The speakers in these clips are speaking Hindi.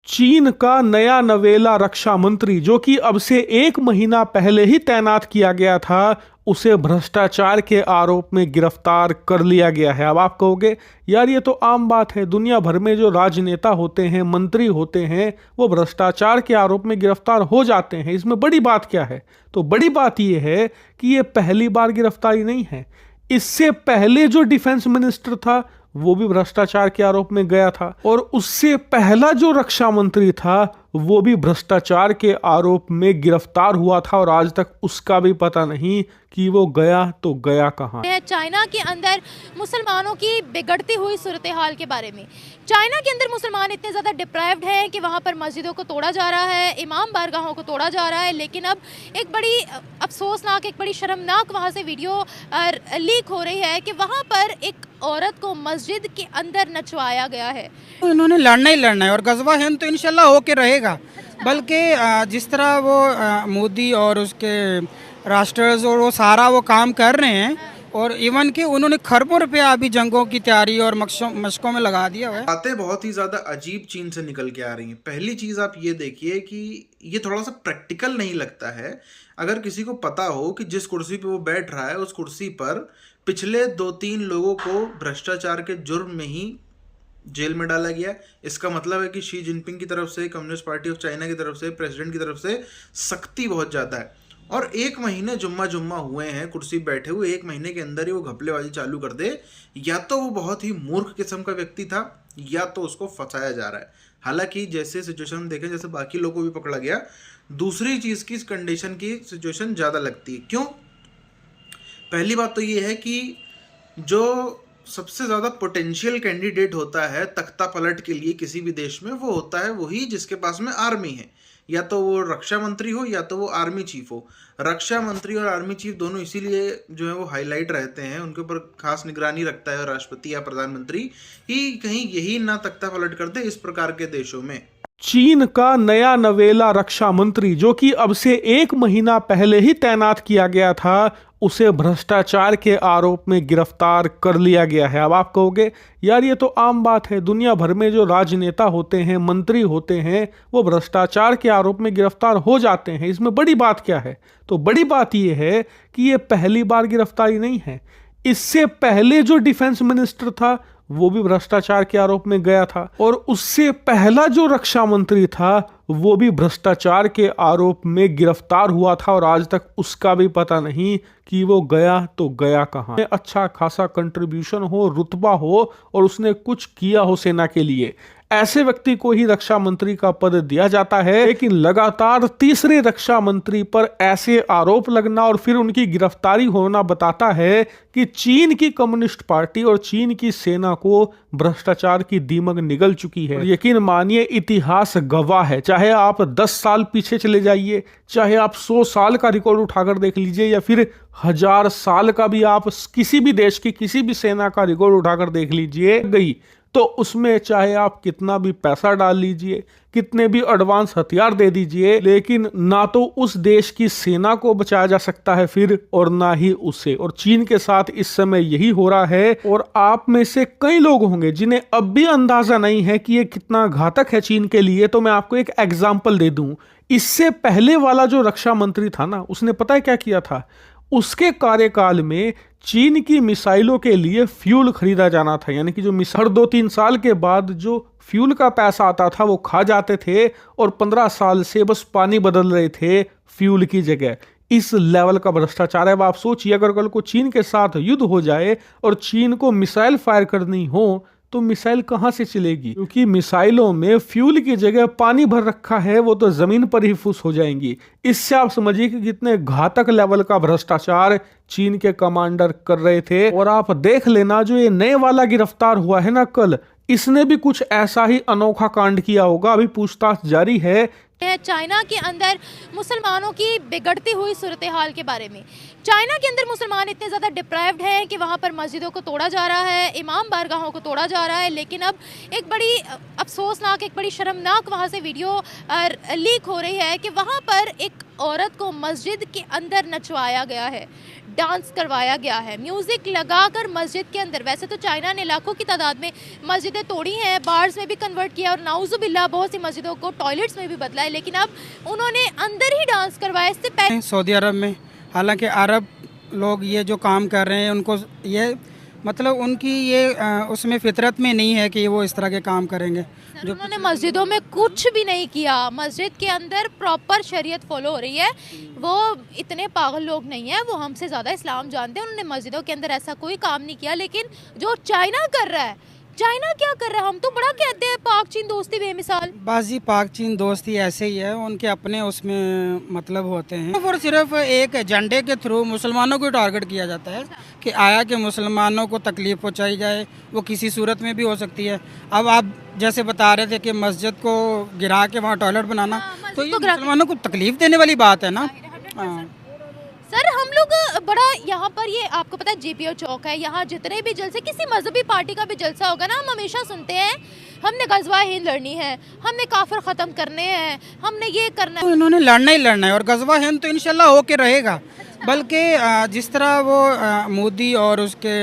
चीन का नया नवेला रक्षा मंत्री जो कि अब से 1 महीना पहले ही तैनात किया गया था, उसे भ्रष्टाचार के आरोप में गिरफ्तार कर लिया गया है। अब आप कहोगे यार ये तो आम बात है, दुनिया भर में जो राजनेता होते हैं, मंत्री होते हैं, वो भ्रष्टाचार के आरोप में गिरफ्तार हो जाते हैं, इसमें बड़ी बात क्या है? तो बड़ी बात ये है कि ये पहली बार गिरफ्तारी नहीं है। इससे पहले जो डिफेंस मिनिस्टर था वो भी भ्रष्टाचार के आरोप में गया था, और उससे पहला जो रक्षा मंत्री था वो भी भ्रष्टाचार के आरोप में गिरफ्तार हुआ था, और आज तक उसका भी पता नहीं कि वो गया तो गया कहां। चाइना के अंदर मुसलमानों की बिगड़ती हुई सूरत हाल के बारे में। चाइना के अंदर मुसलमान इतने ज़्यादा डिप्राइव्ड हैं कि वहाँ पर मस्जिदों को तोड़ा जा रहा है, इमाम बारगाहों को तोड़ा जा रहा है। लेकिन अब एक बड़ी अफसोसनाक, एक बड़ी शर्मनाक वहाँ से वीडियो लीक हो रही है कि वहाँ पर एक औरत को मस्जिद के अंदर नचवाया गया है। तो इन्होंने लड़ना ही लड़ना है, और गजवा हिंद तो इंशाल्लाह होके रहेगा। बल्कि जिस तरह वो मोदी और उसके राष्ट्रज और वो सारा वो काम कर रहे हैं, और इवन कि उन्होंने खरबों रुपया अभी जंगों की तैयारी और मशकों में लगा दिया हुआ है। बातें बहुत ही ज्यादा अजीब चीन से निकल के आ रही हैं। पहली चीज आप ये देखिए कि ये थोड़ा सा प्रैक्टिकल नहीं लगता है। अगर किसी को पता हो कि जिस कुर्सी पे वो बैठ रहा है उस कुर्सी पर पिछले 2-3 लोगों को भ्रष्टाचार के जुर्म में ही जेल में डाला गया, इसका मतलब है कि शी जिनपिंग की तरफ से, कम्युनिस्ट पार्टी ऑफ चाइना की तरफ से, प्रेसिडेंट की तरफ से सख्ती बहुत ज़्यादा है। और 1 महीने जुम्मा हुए हैं कुर्सी बैठे हुए, 1 महीने के अंदर ही वो घपलेबाजी चालू कर दे, या तो वो बहुत ही मूर्ख किस्म का व्यक्ति था या तो उसको फंसाया जा रहा है। हालांकि जैसे सिचुएशन हम देखें, जैसे बाकी लोगों को भी पकड़ा गया, दूसरी चीज़ की कंडीशन की सिचुएशन ज़्यादा लगती है। क्यों? पहली बात तो ये है कि जो सबसे ज़्यादा पोटेंशियल कैंडिडेट होता है तख्ता पलट के लिए किसी भी देश में, वो होता है वही जिसके पास में आर्मी है, या तो वो रक्षा मंत्री हो या तो वो आर्मी चीफ हो। रक्षा मंत्री और आर्मी चीफ दोनों इसीलिए जो है वो हाईलाइट रहते हैं, उनके ऊपर खास निगरानी रखता है राष्ट्रपति या प्रधानमंत्री, कि कहीं यही ना तख्ता पलट कर दे इस प्रकार के देशों में। चीन का नया नवेला रक्षा मंत्री जो कि अब से 1 महीना पहले ही तैनात किया गया था, उसे भ्रष्टाचार के आरोप में गिरफ्तार कर लिया गया है। अब आप कहोगे यार ये तो आम बात है, दुनिया भर में जो राजनेता होते हैं, मंत्री होते हैं, वो भ्रष्टाचार के आरोप में गिरफ्तार हो जाते हैं, इसमें बड़ी बात क्या है? तो बड़ी बात ये है कि ये पहली बार गिरफ्तारी नहीं है। इससे पहले जो डिफेंस मिनिस्टर था वो भी भ्रष्टाचार के आरोप में गया था, और उससे पहला जो रक्षा मंत्री था वो भी भ्रष्टाचार के आरोप में गिरफ्तार हुआ था, और आज तक उसका भी पता नहीं कि वो गया तो गया कहां। अच्छा खासा कंट्रीब्यूशन हो, रुतबा हो, और उसने कुछ किया हो सेना के लिए, ऐसे व्यक्ति को ही रक्षा मंत्री का पद दिया जाता है। लेकिन लगातार तीसरे रक्षा मंत्री पर ऐसे आरोप लगना और फिर उनकी गिरफ्तारी होना बताता है कि चीन की कम्युनिस्ट पार्टी और चीन की सेना को भ्रष्टाचार की दीमक निगल चुकी है। यकीन मानिए इतिहास गवाह है, चाहे आप 10 साल पीछे चले जाइए, चाहे आप 100 साल का रिकॉर्ड उठाकर देख लीजिए, या फिर 1000 साल का भी आप किसी भी देश की किसी भी सेना का रिकॉर्ड उठाकर देख लीजिए गई, तो उसमें चाहे आप कितना भी पैसा डाल लीजिए, कितने भी एडवांस हथियार दे दीजिए, लेकिन ना तो उस देश की सेना को बचाया जा सकता है फिर, और ना ही उसे। और चीन के साथ इस समय यही हो रहा है। और आप में से कई लोग होंगे जिन्हें अब भी अंदाजा नहीं है कि ये कितना घातक है चीन के लिए। तो मैं आपको एक एग्जाम्पल दे दूं। इससे पहले वाला जो रक्षा मंत्री था ना, उसने पता है क्या किया था? उसके कार्यकाल में चीन की मिसाइलों के लिए फ्यूल खरीदा जाना था, यानी कि जो मिसाइल 2-3 साल के बाद जो फ्यूल का पैसा आता था वो खा जाते थे, और 15 साल से बस पानी बदल रहे थे फ्यूल की जगह। इस लेवल का भ्रष्टाचार है। अब आप सोचिए, अगर कल को चीन के साथ युद्ध हो जाए और चीन को मिसाइल फायर करनी हो तो मिसाइल कहां से चलेगी? क्योंकि मिसाइलों में फ्यूल की जगह पानी भर रखा है, वो तो जमीन पर ही फुस हो जाएंगी। इससे आप समझिए कि कितने घातक लेवल का भ्रष्टाचार चीन के कमांडर कर रहे थे। और आप देख लेना, जो ये नए वाला गिरफ्तार हुआ है ना कल, इसने भी कुछ ऐसा ही अनोखा कांड किया होगा। अभी पूछताछ जारी है। चाइना के अंदर मुसलमानों की बिगड़ती हुई सूरत हाल के बारे में। चाइना के अंदर मुसलमान इतने ज़्यादा डिप्राइव्ड हैं कि वहाँ पर मस्जिदों को तोड़ा जा रहा है, इमाम बारगाहों को तोड़ा जा रहा है। लेकिन अब एक बड़ी अफसोसनाक, एक बड़ी शर्मनाक वहाँ से वीडियो लीक हो रही है कि वहाँ पर एक औरत को मस्जिद के अंदर नचवाया गया है। डांस करवाया गया है, म्यूज़िक लगाकर मस्जिद के अंदर। वैसे तो चाइना ने लाखों की तादाद में मस्जिदें तोड़ी हैं, बार्स में भी कन्वर्ट किया और नाउजुबिल्ला बहुत सी मस्जिदों को टॉयलेट्स में भी बदला है, लेकिन अब उन्होंने अंदर ही डांस करवाया। इससे पहले सऊदी अरब में, हालांकि अरब लोग ये जो काम कर रहे हैं उनको ये मतलब उनकी ये उसमें फितरत में नहीं है कि वो इस तरह के काम करेंगे। सर, उन्होंने मस्जिदों में कुछ भी नहीं किया, मस्जिद के अंदर प्रॉपर शरीयत फॉलो हो रही है। वो इतने पागल लोग नहीं है, वो हमसे ज़्यादा इस्लाम जानते हैं। उन्होंने मस्जिदों के अंदर ऐसा कोई काम नहीं किया। लेकिन जो चाइना कर रहा है, चाइना क्या कर रहा है? हम तो बड़ा कहते हैं पाक चीन दोस्ती बेमिसाल। बस जी, पाक चीन दोस्ती ऐसे ही है, उनके अपने उसमें मतलब होते हैं और सिर्फ एक एजेंडे के थ्रू मुसलमानों को टारगेट किया जाता है कि आया कि मुसलमानों को तकलीफ पहुंचाई जाए, वो किसी सूरत में भी हो सकती है। अब आप जैसे बता रहे थे कि मस्जिद को गिरा के वहाँ टॉयलेट बनाना, तो ये मुसलमानों को तकलीफ देने वाली बात है ना। हाँ। सर, हम लोग बड़ा यहाँ पर, ये आपको पता है JPO चौक है, यहाँ जितने भी जलसे, किसी मजहबी पार्टी का भी जलसा होगा ना, हम हमेशा सुनते हैं हमने गजवा हिंद लड़नी है, हमने काफिर ख़त्म करने हैं, हमने ये करना है। तो इन्होंने लड़ना ही लड़ना है और गजवा हिंद तो इंशाल्लाह होके रहेगा। बल्कि जिस तरह वो मोदी और उसके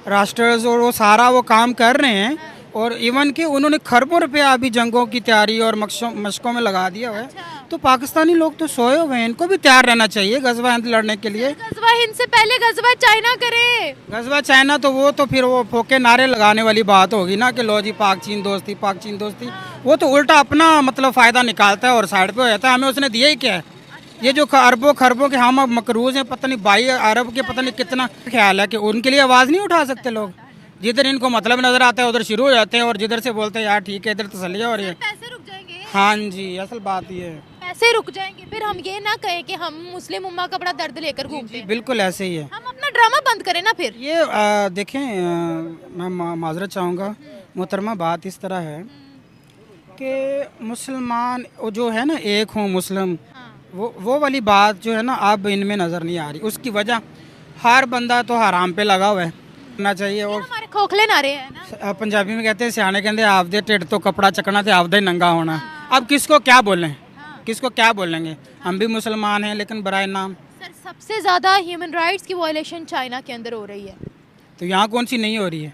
राष्ट्रज और वो सारा वो काम कर रहे हैं, और इवन कि उन्होंने खरबों रुपया अभी जंगों की तैयारी और मशकों में लगा दिया हुआ है। तो पाकिस्तानी लोग तो सोए हुए हैं, इनको भी तैयार रहना चाहिए गजवा हिंद लड़ने के लिए। गजवा हिंद से पहले गजवा चाइना करे। गजवा चाइना तो वो तो फिर वो फोके नारे लगाने वाली बात होगी ना कि लो जी पाक चीन दोस्ती, पाक चीन दोस्ती। वो तो उल्टा अपना मतलब फ़ायदा निकालता है और साइड पे हो जाता है। हमें उसने दिया ही क्या है? ये जो अरबों खरबों के हम मकरूज हैं, पता नहीं 22 अरब के पता नहीं कितना ख्याल है कि उनके लिए आवाज़ नहीं उठा सकते लोग। जिधर इनको मतलब नजर आता है उधर शुरू हो जाते हैं, और जिधर से बोलते हैं यार ठीक है इधर तसल्लिया हो रही है। पैसे रुक जाएंगे। हाँ जी, असल बात ये है, पैसे रुक जाएंगे, फिर हम ये ना कहें कि हम मुस्लिम उम्मा का बड़ा दर्द लेकर घूमते हैं। बिल्कुल ऐसे ही है। हम अपना ड्रामा बंद करें ना फिर। ये देखें, मैं माजरत चाहूँगा मोहतरमा, बात इस तरह है कि मुसलमान वो जो है ना एक हों मुस्लिम, वो वाली बात जो है ना अब इनमें नज़र नहीं आ रही। उसकी वजह हर बंदा तो हराम पे लगा हुआ है, करना चाहिए। और हमारे खोखले नारे हैं ना। पंजाबी में कहते हैं सियाने कहते आपदे ढिड तो कपड़ा चकना थे आपदा ही नंगा होना। अब किसको क्या बोलें, किसको क्या बोलेंगे? हम भी मुसलमान हैं लेकिन बराए नाम। सर, सबसे ज़्यादा ह्यूमन राइट्स की वायलेशन चाइना के अंदर हो रही है, तो यहाँ कौन सी नहीं हो रही है?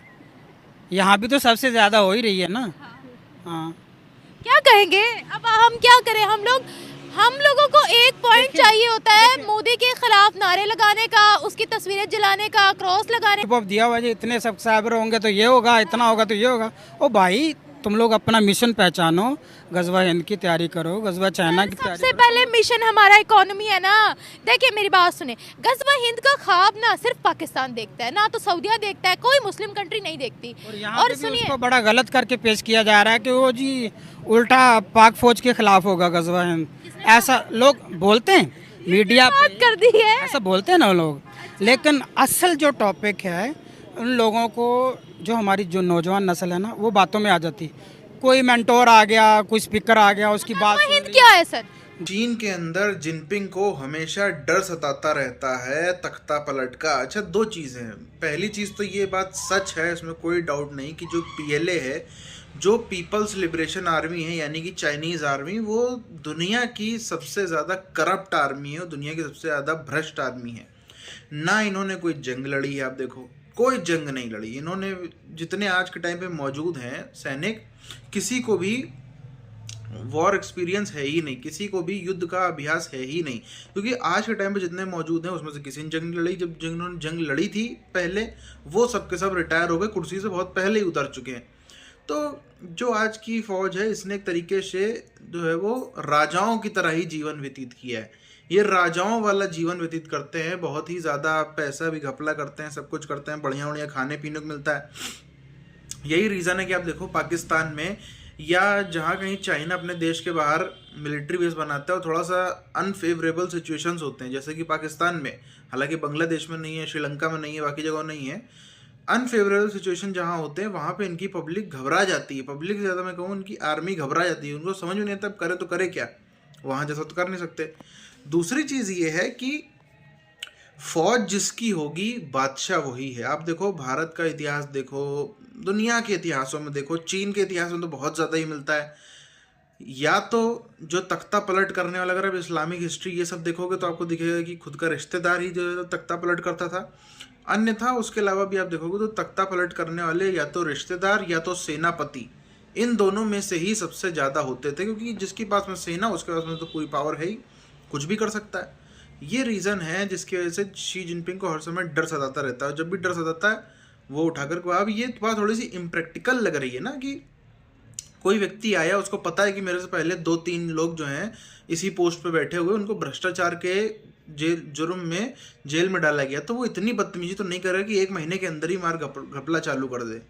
यहाँ भी तो सबसे ज़्यादा हो ही रही है ना। हाँ, क्या कहेंगे? अब हम क्या करें? हम लोगों को एक पॉइंट चाहिए होता है मोदी के खिलाफ नारे लगाने का, उसकी तस्वीरें जलाने का, क्रॉस लगाने का। अब दिया हुआ है इतने सब्सक्राइबर होंगे तो ये होगा, इतना होगा तो ये होगा। ओ भाई, तुम लोग अपना मिशन पहचानो, गजवा हिंद की तैयारी करो, गजवा चाइना की तैयारी सबसे पहले मिशन हमारा इकोनॉमी है ना। देखिए मेरी बात सुने, गजवा हिंद का ख्वाब ना सिर्फ पाकिस्तान देखता है, ना तो सऊदीया देखता है, कोई मुस्लिम कंट्री नहीं देखती। और सुनिए, उसको बड़ा गलत करके पेश किया जा रहा है कि वो जी उल्टा पाक फौज के खिलाफ होगा गजवा हिंद। ऐसा लोग बोलते हैं, मीडिया बात कर दी है, ऐसा बोलते हैं ना लोग, लेकिन असल जो टॉपिक है उन लोगों को, जो हमारी जो नौजवान नस्ल है ना, वो बातों में आ जाती। कोई मेंटोर आ गया, कोई स्पीकर आ गया, उसकी बात हिंद क्या है सर? चीन के अंदर जिनपिंग को हमेशा डर सताता रहता है तख्ता पलट का। अच्छा, दो चीज़ें हैं। पहली चीज़ तो ये बात सच है, इसमें कोई डाउट नहीं कि जो PLA है, जो पीपल्स लिबरेशन आर्मी है, यानी कि चाइनीज़ आर्मी, वो दुनिया की सबसे ज़्यादा करप्ट आर्मी है, दुनिया की सबसे ज़्यादा भ्रष्ट आर्मी है। ना इन्होंने कोई जंग लड़ी है, आप देखो कोई जंग नहीं लड़ी इन्होंने। जितने आज के टाइम पे मौजूद हैं सैनिक, किसी को भी वॉर एक्सपीरियंस है ही नहीं, किसी को भी युद्ध का अभ्यास है ही नहीं, क्योंकि आज के टाइम पे जितने मौजूद हैं उसमें से किसी ने जंग नहीं लड़ी। जब जिन्होंने जंग लड़ी थी पहले, वो सब के सब रिटायर हो गए, कुर्सी से बहुत पहले ही उतर चुके हैं। तो जो आज की फौज है, इसने एक तरीके से जो है वो राजाओं की तरह ही जीवन व्यतीत किया है। ये राजाओं वाला जीवन व्यतीत करते हैं, बहुत ही ज़्यादा पैसा भी घपला करते हैं, सब कुछ करते हैं, बढ़िया बढ़िया खाने पीने को मिलता है। यही रीज़न है कि आप देखो पाकिस्तान में या जहाँ कहीं चाइना अपने देश के बाहर मिलिट्री बेस बनाता है और थोड़ा सा अनफेवरेबल सिचुएशंस होते हैं, जैसे कि पाकिस्तान में, हालांकि बांग्लादेश में नहीं है, श्रीलंका में नहीं है, बाकी जगह नहीं है। अनफेवरेबल सिचुएशन जहाँ होते हैं वहाँ पे इनकी पब्लिक घबरा जाती है। पब्लिक से ज़्यादा मैं कहूँ इनकी आर्मी घबरा जाती है, उनको समझ में नहीं आता करे तो करे क्या, वहाँ जैसा तो कर नहीं सकते। दूसरी चीज़ ये है कि फौज जिसकी होगी बादशाह वही है। आप देखो भारत का इतिहास देखो, दुनिया के इतिहासों में देखो, चीन के इतिहास में तो बहुत ज़्यादा ही मिलता है। या तो जो तख्ता पलट करने वाला, अगर आप इस्लामिक हिस्ट्री ये सब देखोगे तो आपको दिखेगा कि खुद का रिश्तेदार ही जो है तख्ता पलट करता था। अन्यथा उसके अलावा भी आप देखोगे तो तख्ता पलट करने वाले या तो रिश्तेदार या तो सेनापति, इन दोनों में से ही सबसे ज़्यादा होते थे, क्योंकि जिसके पास में सेना उसके पास में तो पूरी पावर है ही, कुछ भी कर सकता है। ये रीज़न है जिसकी वजह से शी जिनपिंग को हर समय डर सताता रहता है। जब भी डर सताता है वो उठाकर, अब ये बात थोड़ी सी इम्प्रैक्टिकल लग रही है ना, कि कोई व्यक्ति आया, उसको पता है कि मेरे से पहले 2-3 लोग जो हैं इसी पोस्ट पे बैठे हुए, उनको भ्रष्टाचार के जुर्म में जेल में डाला गया, तो वो इतनी बदतमीजी तो नहीं करेगा कि 1 महीने के अंदर ही मार घपला चालू कर दे।